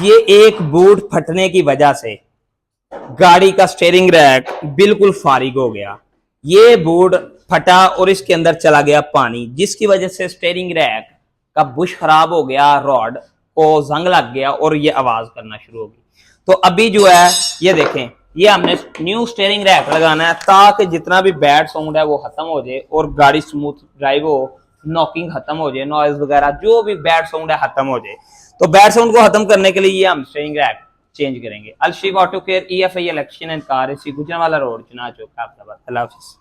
ये एक बोर्ड फटने की वजह से गाड़ी का स्टेयरिंग रैक बिल्कुल फारिग हो गया। ये बोर्ड फटा और इसके अंदर चला गया पानी, जिसकी वजह से स्टेयरिंग रैक का बुश खराब हो गया, रॉड को जंग लग गया और ये आवाज करना शुरू हो गई। तो अभी जो है ये देखें, ये हमने न्यू स्टेयरिंग रैक लगाना है ताकि जितना भी बैड साउंड है वो खत्म हो जाए और गाड़ी स्मूथ ड्राइव हो, नॉकिंग खत्म हो जाए, नॉइज वगैरह जो भी बैड साउंड है खत्म हो जाए। तो बैड साउंड को खत्म करने के लिए ये हम स्टेयरिंग रैक चेंज करेंगे। अलशीफ auto care, EFI election and car, Gujranwala road, चुनाव चौक, अहमदाबाद। अल्लाह हाफिज़।